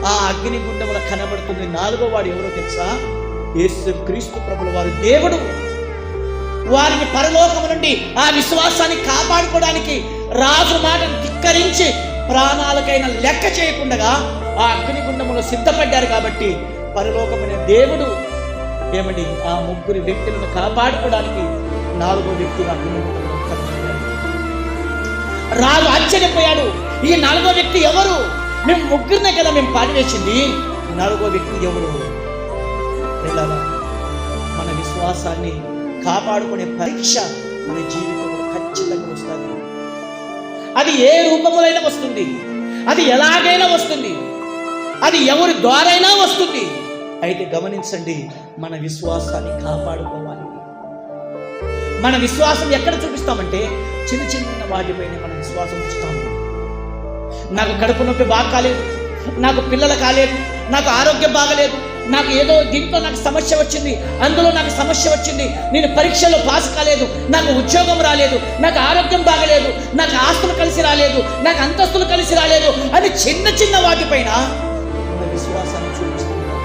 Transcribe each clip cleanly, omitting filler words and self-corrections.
ఆ అగ్నిగుండముల కనబడుతుంది. 4వ వాడు ఎవరో తెలుసా? యేసు క్రీస్తు ప్రభుల వారు దేవుడు. వారిని పరలోకము నుండి ఆ విశ్వాసాన్ని కాపాడుకోవడానికి రాజు మాటను ధిక్కరించి ప్రాణాలకైనా లెక్క చేయకుండా ఆ అగ్నిగుండములో సిద్ధపడ్డారు. కాబట్టి పరలోకమైన దేవుడు ఏమండి ఆ 3 వ్యక్తులను కాపాడుకోవడానికి 4వ వ్యక్తిగా అగ్నిగుండంలో కనబడ్డాడు. రాజు ఆశ్చర్యపోయాడు. ఈ 4వ వ్యక్తి ఎవరు? మేము 3 కదా మేము పాడివేసింది, 4వ వ్యక్తి ఎవరు? మన విశ్వాసాన్ని కాపాడుకునే పరీక్ష మన జీవితంలో ఖచ్చితంగా వస్తుంది. అది ఏ రూపములైనా వస్తుంది, అది ఎలాగైనా వస్తుంది, అది ఎవరి ద్వారైనా వస్తుంది. అయితే గమనించండి, మన విశ్వాసాన్ని కాపాడుకోవాలి. మన విశ్వాసం ఎక్కడ చూపిస్తామంటే చిన్న చిన్న వాటిపైన మన విశ్వాసం ఉంచుతాము. నాకు కడుపు నొప్పి బాగా కాలేదు, నాకు పిల్లలు కాలేదు, నాకు ఆరోగ్యం బాగలేదు, నాకు ఏదో దీంట్లో నాకు సమస్య వచ్చింది, అందులో నాకు సమస్య వచ్చింది, నేను పరీక్షలో పాస్ కాలేదు, నాకు ఉద్యోగం రాలేదు, నాకు ఆరోగ్యం బాగలేదు, నాకు ఆస్తులు కలిసి రాలేదు, నాకు అంతస్తులు కలిసి రాలేదు అని చిన్న చిన్న వాటిపైన మన విశ్వాసాన్ని చూపిస్తున్నాం.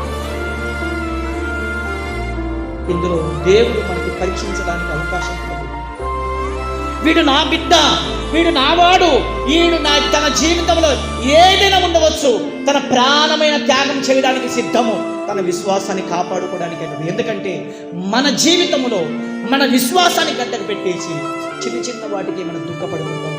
ఇందులో దేవుడు మనకి పరీక్షించడానికి అవకాశం ఉంది. వీడు నా బిడ్డ, వీడు నావాడు, వీడు తన జీవితంలో ఏదైనా ఉండవచ్చు, తన ప్రాణమైన త్యాగం చేయడానికి సిద్ధము, తన విశ్వాసాన్ని కాపాడుకోవడానికి. ఎందుకంటే మన జీవితంలో మన విశ్వాసాన్ని గడ్డకు పెట్టేసి చిన్న చిన్న వాటికి మనం దుఃఖపడుకుంటాం.